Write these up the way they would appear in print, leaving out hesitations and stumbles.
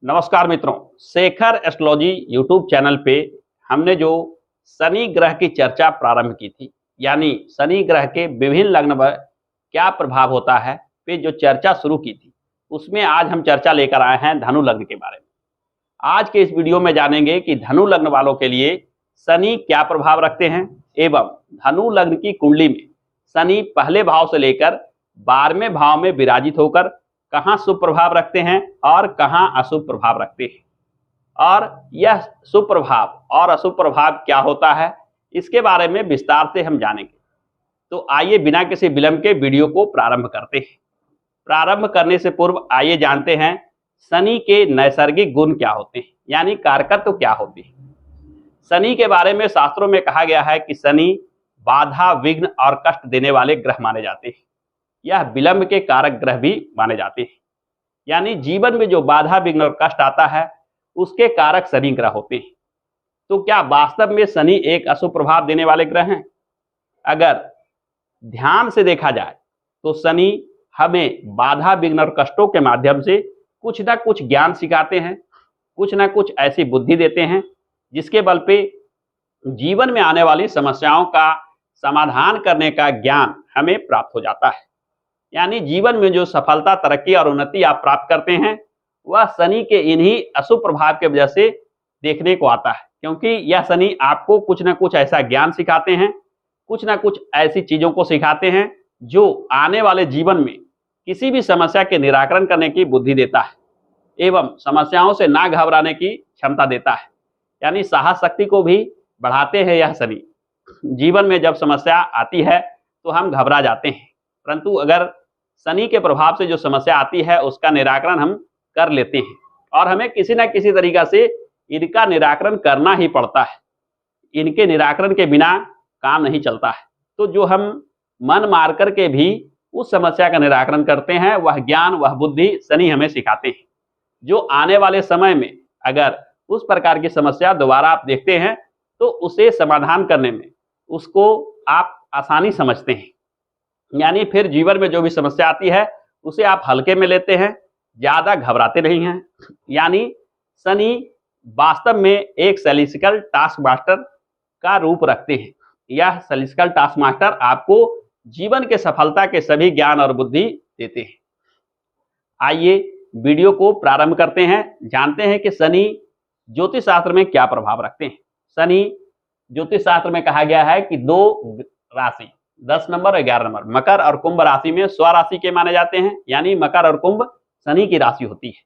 नमस्कार मित्रों, Shekhar astrology YouTube channel पे हमने जो शनि ग्रह की चर्चा प्रारंभ की थी, यानी शनि ग्रह के विभिन्न लग्न पर क्या प्रभाव होता है, पे जो चर्चा शुरू की थी, उसमें आज हम चर्चा लेकर आए हैं धनु लग्न के बारे में। आज के इस वीडियो में जानेंगे कि धनु लग्न वालों के लिए शनि क्या प्रभाव रखते हैं एवं धनु लग्न की कुंडली में शनि पहले भाव से लेकर 12वें भाव में विराजित होकर कहाँ शुभ प्रभाव रखते हैं और कहाँ अशुभ प्रभाव रखते हैं, और यह शुभ प्रभाव और अशुभ प्रभाव क्या होता है, इसके बारे में विस्तार से हम जानेंगे। तो आइए बिना किसी विलंब के वीडियो को प्रारंभ करते हैं। प्रारंभ करने से पूर्व आइए जानते हैं शनि के नैसर्गिक गुण क्या होते हैं, यानी कारकत्व क्या होते हैं। शनि के बारे में शास्त्रों में कहा गया है कि शनि बाधा, विघ्न और कष्ट देने वाले ग्रह माने जाते हैं। यह विलंब के कारक ग्रह भी माने जाते हैं, यानी जीवन में जो बाधा, विघ्न और कष्ट आता है उसके कारक शनि ग्रह होते हैं। तो क्या वास्तव में शनि एक अशुभ प्रभाव देने वाले ग्रह हैं? अगर ध्यान से देखा जाए तो शनि हमें बाधा, विघ्न और कष्टों के माध्यम से कुछ ना कुछ ज्ञान सिखाते हैं, कुछ ना कुछ ऐसी बुद्धि देते हैं जिसके बल पे जीवन में आने वाली समस्याओं का समाधान करने का ज्ञान हमें प्राप्त हो जाता है। यानी जीवन में जो सफलता, तरक्की और उन्नति आप प्राप्त करते हैं वह शनि के इन्हीं अशुभ प्रभाव के वजह से देखने को आता है, क्योंकि यह शनि आपको कुछ ना कुछ ऐसा ज्ञान सिखाते हैं, कुछ ना कुछ ऐसी चीजों को सिखाते हैं जो आने वाले जीवन में किसी भी समस्या के निराकरण करने की बुद्धि देता है एवं समस्याओं से ना घबराने की क्षमता देता है। यानी साहस शक्ति को भी बढ़ाते हैं यह शनि। जीवन में जब समस्या आती है तो हम घबरा जाते हैं, परंतु अगर शनि के प्रभाव से जो समस्या आती है उसका निराकरण हम कर लेते हैं, और हमें किसी न किसी तरीका से इनका निराकरण करना ही पड़ता है। इनके निराकरण के बिना काम नहीं चलता है। तो जो हम मन मार कर के भी उस समस्या का निराकरण करते हैं, वह ज्ञान, वह बुद्धि शनि हमें सिखाते हैं, जो आने वाले समय में अगर उस प्रकार की समस्या दोबारा आप देखते हैं तो उसे समाधान करने में उसको आप आसानी समझते हैं। यानी फिर जीवन में जो भी समस्या आती है उसे आप हल्के में लेते हैं, ज्यादा घबराते नहीं हैं। यानी शनि वास्तव में एक सेलिस्टिकल टास्क मास्टर का रूप रखते हैं। यह सेलिस्टिकल टास्क मास्टर आपको जीवन के सफलता के सभी ज्ञान और बुद्धि देते हैं। आइए वीडियो को प्रारंभ करते हैं, जानते हैं कि शनि ज्योतिष शास्त्र में क्या प्रभाव रखते हैं। शनि ज्योतिष शास्त्र में कहा गया है कि दो राशि 10 नंबर और 11 नंबर मकर और कुंभ राशि में स्वराशि के माने जाते हैं, यानी मकर और कुंभ शनि की राशि होती है,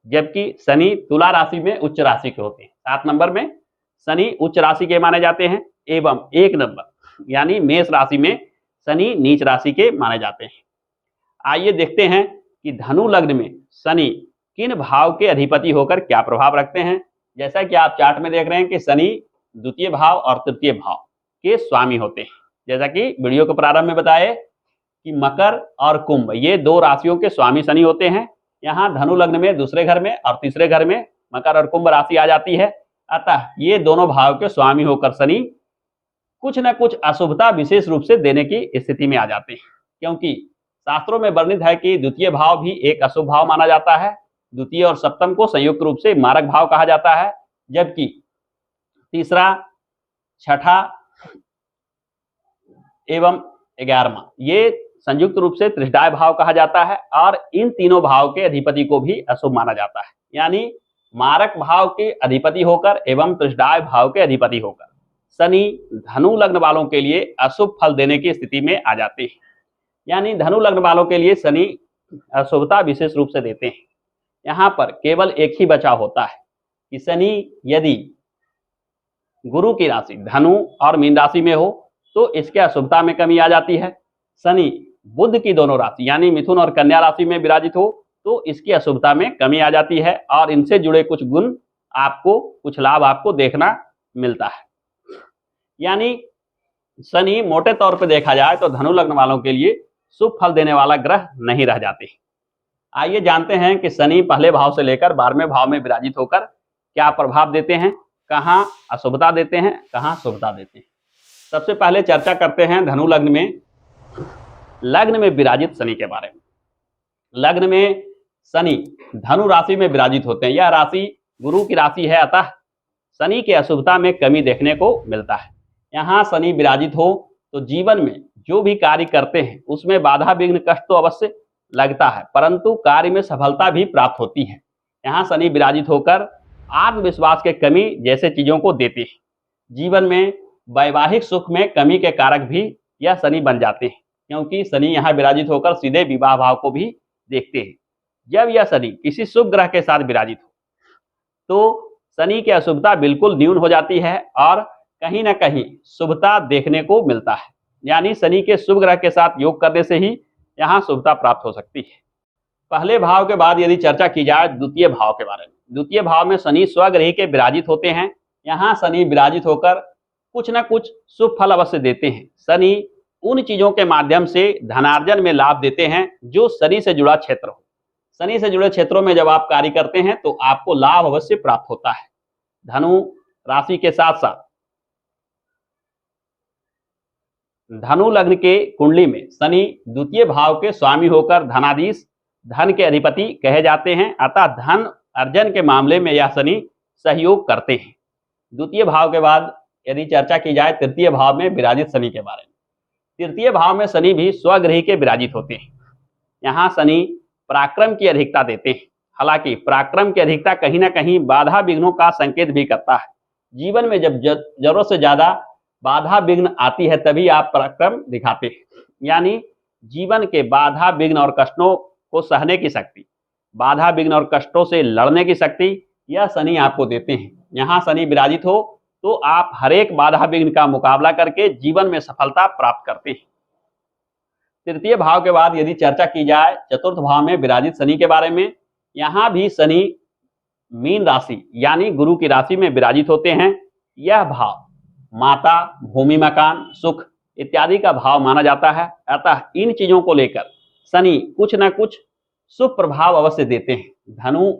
जबकि शनि तुला राशि में उच्च राशि के होते हैं। 7 नंबर में शनि उच्च राशि के माने जाते हैं एवं 1 नंबर यानी मेष राशि में शनि नीच राशि के माने जाते हैं। आइए देखते हैं कि धनु लग्न में शनि किन भाव के अधिपति होकर क्या प्रभाव रखते हैं। जैसा कि आप चार्ट में देख रहे हैं कि शनि द्वितीय भाव और तृतीय भाव के स्वामी होते हैं। जैसा कि वीडियो के प्रारंभ में बताए कि मकर और कुंभ ये दो राशियों के स्वामी शनि होते हैं। यहाँ धनु लग्न में दूसरे घर में और तीसरे घर में मकर और कुंभ राशि आ जाती है। अतः ये दोनों भाव के स्वामी होकर शनि कुछ न कुछ अशुभता विशेष रूप से देने की स्थिति में आ जाते हैं, क्योंकि शास्त्रों में वर्णित है कि द्वितीय भाव भी एक अशुभ भाव माना जाता है। द्वितीय और सप्तम को संयुक्त रूप से मारक भाव कहा जाता है, जबकि तीसरा, छठा एवं 11वां ये संयुक्त रूप से त्रिशदाय भाव कहा जाता है, और इन तीनों भाव के अधिपति को भी अशुभ माना जाता है। यानी मारक भाव के अधिपति होकर एवं त्रिशदाय भाव के अधिपति होकर शनि धनु लग्न वालों के लिए अशुभ फल देने की स्थिति में आ जाते हैं। यानी धनु लग्न वालों के लिए शनि अशुभता विशेष रूप से देते हैं। यहाँ पर केवल एक ही बचाव होता है कि शनि यदि गुरु की राशि धनु और मीन राशि में हो तो इसके अशुभता में कमी आ जाती है। शनि बुध की दोनों राशि यानी मिथुन और कन्या राशि में विराजित हो तो इसकी अशुभता में कमी आ जाती है, और इनसे जुड़े कुछ गुण आपको, कुछ लाभ आपको देखना मिलता है। यानी शनि मोटे तौर पर देखा जाए तो धनु लग्न वालों के लिए शुभ फल देने वाला ग्रह नहीं रह जाते। आइए जानते हैं कि शनि पहले भाव से लेकर 12वें भाव में विराजित होकर क्या प्रभाव देते हैं, कहाँ अशुभता देते हैं, कहाँ शुभता देते हैं। सबसे पहले चर्चा करते हैं धनु लग्न में विराजित शनि के बारे में। लग्न में शनि धनु राशि में विराजित होते हैं। यह राशि गुरु की राशि है, अतः शनि की अशुभता में कमी देखने को मिलता है। यहाँ शनि विराजित हो तो जीवन में जो भी कार्य करते हैं उसमें बाधा विघ्न कष्ट तो अवश्य लगता है, परंतु कार्य में सफलता भी प्राप्त होती है। यहाँ शनि विराजित होकर आत्मविश्वास के कमी जैसे चीजों को देते हैं। जीवन में वैवाहिक सुख में कमी के कारक भी यह शनि बन जाते हैं, क्योंकि शनि यहाँ विराजित होकर सीधे विवाह भाव को भी देखते हैं। जब यह शनि किसी शुभ ग्रह के साथ विराजित हो तो शनि की अशुभता बिल्कुल न्यून हो जाती है और कहीं ना कहीं शुभता देखने को मिलता है। यानी शनि के शुभ ग्रह के साथ योग करने से ही यहाँ शुभता प्राप्त हो सकती है। पहले भाव के बाद यदि चर्चा की जाए द्वितीय भाव के बारे में, द्वितीय भाव में शनि स्वग्रही के विराजित होते हैं। यहाँ शनि विराजित होकर कुछ न कुछ शुभ फल अवश्य देते हैं। शनि उन चीजों के माध्यम से धनार्जन में लाभ देते हैं जो शनि से जुड़ा क्षेत्र हो। शनि से जुड़े क्षेत्रों में जब आप कार्य करते हैं तो आपको लाभ अवश्य प्राप्त होता है। धनु राशि के साथ साथ धनु लग्न के कुंडली में शनि द्वितीय भाव के स्वामी होकर धनाधीश, धन के अधिपति कहे जाते हैं, अतः धन अर्जन के मामले में यह शनि सहयोग करते हैं। द्वितीय भाव के बाद यदि चर्चा की जाए तृतीय भाव में विराजित शनि के बारे में, तृतीय भाव में शनि भी स्वग्रही के विराजित होते हैं। यहाँ शनि पराक्रम की अधिकता देते हैं। हालांकि पराक्रम की अधिकता कहीं ना कहीं बाधा विघ्नों का संकेत भी करता है। जीवन में जब जरूरत से ज्यादा बाधा विघ्न आती है तभी आप पराक्रम दिखाते हैं। यानी जीवन के बाधा विघ्न और कष्टों को सहने की शक्ति, बाधा विघ्न और कष्टों से लड़ने की शक्ति यह शनि आपको देते हैं। यहाँ शनि विराजित हो तो आप हर एक बाधा विघ्न का मुकाबला करके जीवन में सफलता प्राप्त करते हैं। तृतीय भाव के बाद यदि चर्चा की जाए चतुर्थ भाव में विराजित शनि के बारे में, यहाँ भी शनि मीन राशि यानी गुरु की राशि में विराजित होते हैं। यह भाव माता, भूमि, मकान, सुख इत्यादि का भाव माना जाता है, अतः इन चीजों को लेकर शनि कुछ न कुछ शुभ प्रभाव अवश्य देते हैं। धनु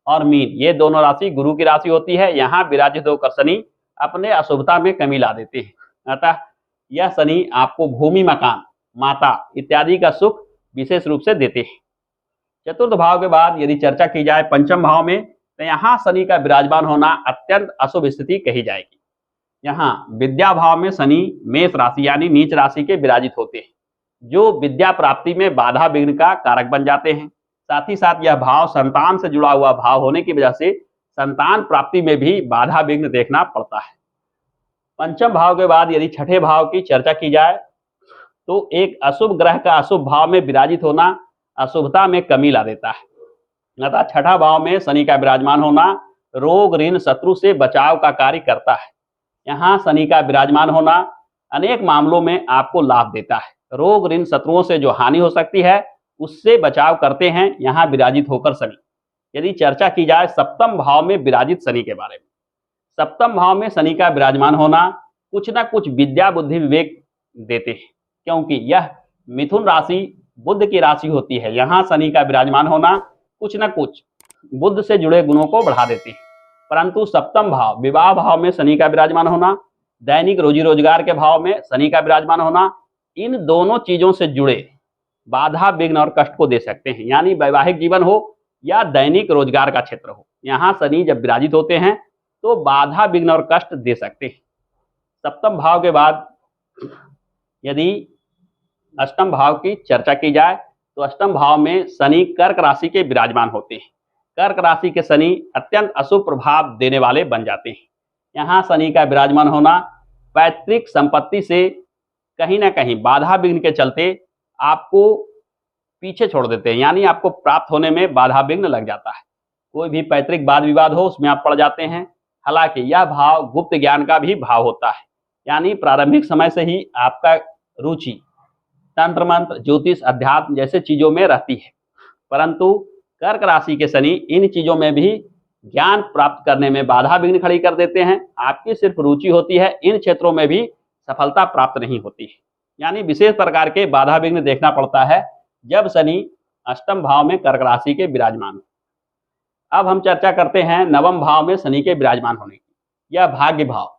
और मीन ये दोनों राशि गुरु की राशि होती है। यहाँ विराजित होकर शनि अपने अशुभता में कमी ला देते हैं, अतः यह शनि आपको भूमि, मकान, माता इत्यादि का सुख विशेष रूप से देते हैं। चतुर्थ भाव के बाद यदि चर्चा की जाए पंचम भाव में, तो यहाँ शनि का विराजमान होना अत्यंत अशुभ स्थिति कही जाएगी। यहाँ विद्या भाव में शनि मेष राशि यानी नीच राशि के विराजित होते हैं, जो विद्या प्राप्ति में बाधा विघ्न का कारक बन जाते हैं। साथ ही साथ यह भाव संतान से जुड़ा हुआ भाव होने की वजह से संतान प्राप्ति में भी बाधा विघ्न देखना पड़ता है। पंचम भाव के बाद यदि छठे भाव की चर्चा की जाए तो एक अशुभ ग्रह का अशुभ भाव में विराजित होना अशुभता में कमी ला देता है। अतः छठा भाव में शनि का विराजमान होना रोग, ऋण, शत्रु से बचाव का कार्य करता है। यहाँ शनि का विराजमान होना अनेक मामलों में आपको लाभ देता है। रोग, ऋण, शत्रुओं से जो हानि हो सकती है उससे बचाव करते हैं यहाँ विराजित होकर शनि। यदि चर्चा की जाए सप्तम भाव में विराजित शनि के बारे में, सप्तम भाव में शनि का विराजमान होना कुछ न कुछ विद्या, बुद्धि, विवेक देते हैं, क्योंकि यह मिथुन राशि बुध की राशि होती है। यहाँ शनि का विराजमान होना कुछ न कुछ बुध से जुड़े गुणों को बढ़ा देते हैं। परंतु सप्तम भाव विवाह भाव में शनि का विराजमान होना, दैनिक रोजी रोजगार के भाव में शनि का विराजमान होना, इन दोनों चीजों से जुड़े बाधा, विघ्न और कष्ट को दे सकते हैं। यानी वैवाहिक जीवन हो या दैनिक रोजगार का क्षेत्र हो, यहाँ शनि जब विराजित होते हैं तो बाधा, विघ्न और कष्ट दे सकते हैं। सप्तम भाव के बाद यदि अष्टम भाव की चर्चा की जाए तो अष्टम भाव में शनि कर्क राशि के विराजमान होते हैं। कर्क राशि के शनि अत्यंत अशुभ प्रभाव देने वाले बन जाते हैं। यहाँ शनि का विराजमान होना पैतृक संपत्ति से कहीं ना कहीं बाधा विघ्न के चलते आपको पीछे छोड़ देते हैं, यानी आपको प्राप्त होने में बाधा विघ्न लग जाता है। कोई भी पैतृक वाद विवाद हो उसमें आप पड़ जाते हैं। हालांकि यह भाव गुप्त ज्ञान का भी भाव होता है, यानी प्रारंभिक समय से ही आपका रुचि तंत्र मंत्र, ज्योतिष, अध्यात्म जैसे चीजों में रहती है, परंतु कर्क राशि के शनि इन चीजों में भी ज्ञान प्राप्त करने में बाधा विघ्न खड़ी कर देते हैं। आपकी सिर्फ रुचि होती है, इन क्षेत्रों में भी सफलता प्राप्त नहीं होती है। यानी विशेष प्रकार के बाधा विघ्न देखना पड़ता है जब शनि अष्टम भाव में कर्क राशि के विराजमान। अब हम चर्चा करते हैं नवम भाव में शनि के विराजमान होने की। यह भाग्य भाव,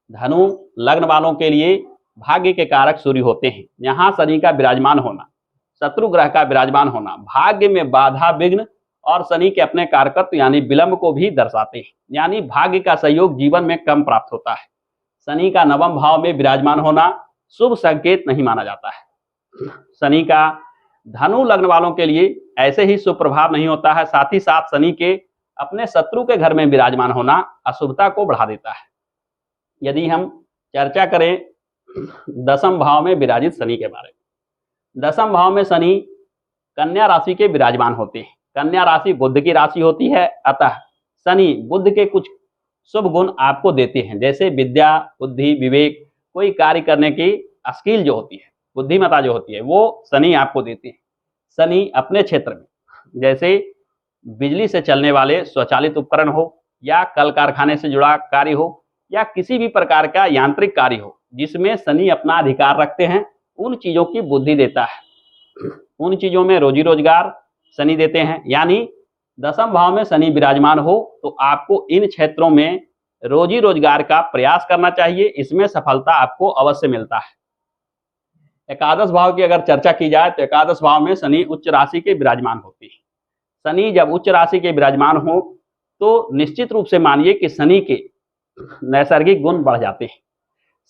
धनु लग्न वालों के लिए भाग्य के कारक सूर्य होते हैं। यहाँ शनि का विराजमान होना शत्रु ग्रह का विराजमान होना भाग्य में बाधा विघ्न और शनि के अपने कारकत्व यानी विलंब को भी दर्शाते हैं, यानी भाग्य का सहयोग जीवन में कम प्राप्त होता है। शनि का नवम भाव में विराजमान होना शुभ संकेत नहीं माना जाता है। शनि का धनु लग्न वालों के लिए ऐसे ही शुभ प्रभाव नहीं होता है, साथ ही साथ शनि के अपने शत्रु के घर में विराजमान होना अशुभता को बढ़ा देता है। यदि हम चर्चा करें दसम भाव में विराजित शनि के बारे में, दसम भाव में शनि कन्या राशि के विराजमान होते हैं। कन्या राशि बुध की राशि होती है, अतः शनि बुध के कुछ शुभ गुण आपको देते हैं, जैसे विद्या, बुद्धि, विवेक, कोई कार्य करने की स्किल जो होती है, बुद्धिमत्ता जो होती है, वो शनि आपको देते हैं। शनि अपने क्षेत्र में जैसे बिजली से चलने वाले स्वचालित उपकरण हो या कल कारखाने से जुड़ा कार्य हो या किसी भी प्रकार का यांत्रिक कार्य हो जिसमें शनि अपना अधिकार रखते हैं, उन चीजों की बुद्धि देता है। उन चीजों में रोजी रोजगार शनि देते हैं, यानी दसम भाव में शनि विराजमान हो तो आपको इन क्षेत्रों में रोजी रोजगार का प्रयास करना चाहिए, इसमें सफलता आपको अवश्य मिलता है। एकादश भाव की अगर चर्चा की जाए तो एकादश भाव में शनि उच्च राशि के विराजमान होते हैं। शनि जब उच्च राशि के विराजमान हो तो निश्चित रूप से मानिए कि शनि के नैसर्गिक गुण बढ़ जाते हैं।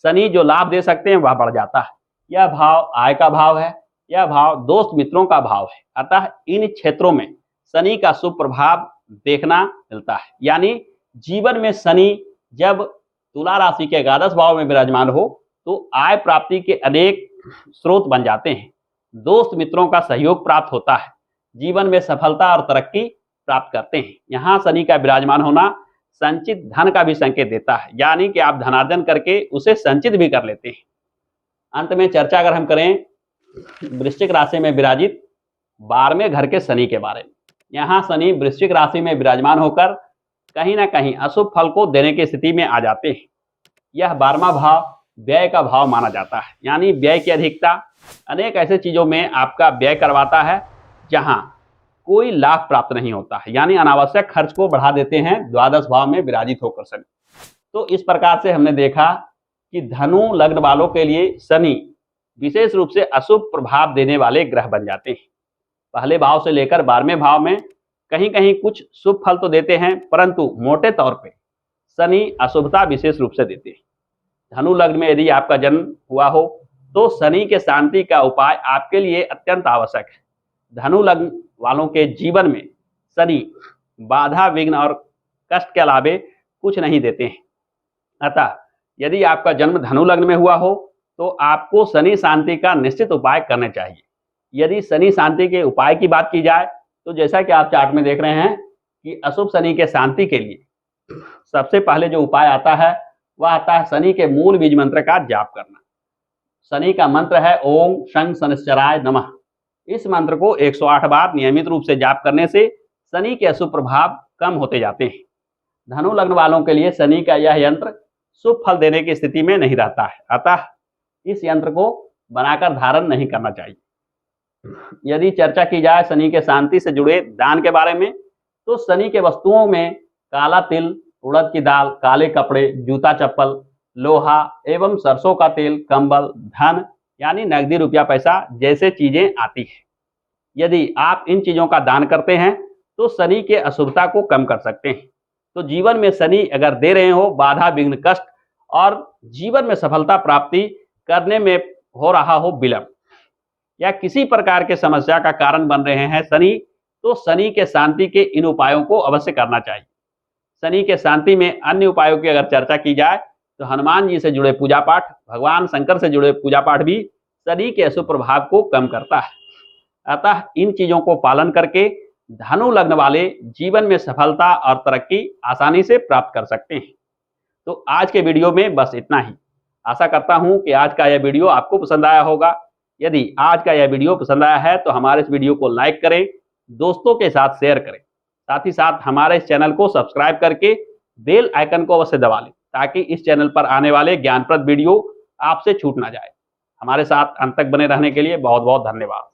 शनि जो लाभ दे सकते हैं वह बढ़ जाता है। यह भाव आय का भाव है, यह भाव दोस्त मित्रों का भाव है, अतः इन क्षेत्रों में शनि का शुभ प्रभाव देखना मिलता है। यानी जीवन में शनि जब तुला राशि के एकादश भाव में विराजमान हो तो आय प्राप्ति के अनेक स्रोत बन जाते हैं, दोस्त मित्रों का सहयोग प्राप्त होता है, जीवन में सफलता और तरक्की प्राप्त करते हैं। यहाँ शनि का विराजमान होना संचित धन का भी संकेत देता है, यानी कि आप धनार्जन करके उसे संचित भी कर लेते हैं। अंत में चर्चा अगर हम करें वृश्चिक राशि में विराजित 12वें घर के शनि के बारे में, यहाँ शनि वृश्चिक राशि में विराजमान होकर कहीं ना कहीं अशुभ फल को देने की स्थिति में आ जाते हैं। यह 12वां भाव व्यय का भाव माना जाता है, यानी व्यय की अधिकता अनेक ऐसे चीजों में आपका व्यय करवाता है जहां कोई लाभ प्राप्त नहीं होता है, यानी अनावश्यक खर्च को बढ़ा देते हैं द्वादश भाव में विराजित होकर शनि। तो इस प्रकार से हमने देखा कि धनु लग्न वालों के लिए शनि विशेष रूप से अशुभ प्रभाव देने वाले ग्रह बन जाते हैं। पहले भाव से लेकर 12वें भाव में कहीं कहीं कुछ शुभ फल तो देते हैं, परंतु मोटे तौर पे शनि अशुभता विशेष रूप से देते हैं। धनु लग्न में यदि आपका जन्म हुआ हो तो शनि के शांति का उपाय आपके लिए अत्यंत आवश्यक है। धनु लग्न वालों के जीवन में शनि बाधा विघ्न और कष्ट के अलावे कुछ नहीं देते हैं, अतः यदि आपका जन्म धनु लग्न में हुआ हो तो आपको शनि शांति का निश्चित उपाय करने चाहिए। यदि शनि शांति के उपाय की बात की जाए तो जैसा कि आप चार्ट में देख रहे हैं कि अशुभ शनि के शांति के लिए सबसे पहले जो उपाय आता है वह आता है शनि के मूल बीज मंत्र का जाप करना। शनि का मंत्र है ओम शं शनिश्चराय नमः। इस मंत्र को 108 बार नियमित रूप से जाप करने से शनि के अशुभ प्रभाव कम होते जाते हैं। धनु लग्न वालों के लिए शनि का यह यंत्र शुभ फल देने की स्थिति में नहीं रहता है, अतः इस यंत्र को बनाकर धारण नहीं करना चाहिए। यदि चर्चा की जाए शनि के शांति से जुड़े दान के बारे में तो शनि के वस्तुओं में काला तिल, उड़द की दाल, काले कपड़े, जूता चप्पल, लोहा एवं सरसों का तेल, कंबल, धन यानी नकदी रुपया पैसा जैसे चीजें आती है। यदि आप इन चीजों का दान करते हैं तो शनि के अशुभता को कम कर सकते हैं। तो जीवन में शनि अगर दे रहे हो बाधा विघ्न कष्ट और जीवन में सफलता प्राप्ति करने में हो रहा हो विलंब या किसी प्रकार के समस्या का कारण बन रहे हैं शनि, तो शनि के शांति के इन उपायों को अवश्य करना चाहिए। शनि के शांति में अन्य उपायों की अगर चर्चा की जाए तो हनुमान जी से जुड़े पूजा पाठ, भगवान शंकर से जुड़े पूजा पाठ भी शनि के अशुभ प्रभाव को कम करता है। अतः इन चीजों को पालन करके धनु लग्न वाले जीवन में सफलता और तरक्की आसानी से प्राप्त कर सकते हैं। तो आज के वीडियो में बस इतना ही। आशा करता हूं कि आज का यह वीडियो आपको पसंद आया होगा। यदि आज का यह वीडियो पसंद आया है तो हमारे इस वीडियो को लाइक करें, दोस्तों के साथ शेयर करें, साथ ही साथ हमारे इस चैनल को सब्सक्राइब करके बेल आइकन को अवश्य दबा लें ताकि इस चैनल पर आने वाले ज्ञानप्रद वीडियो आपसे छूट ना जाए। हमारे साथ अंत तक बने रहने के लिए बहुत बहुत धन्यवाद।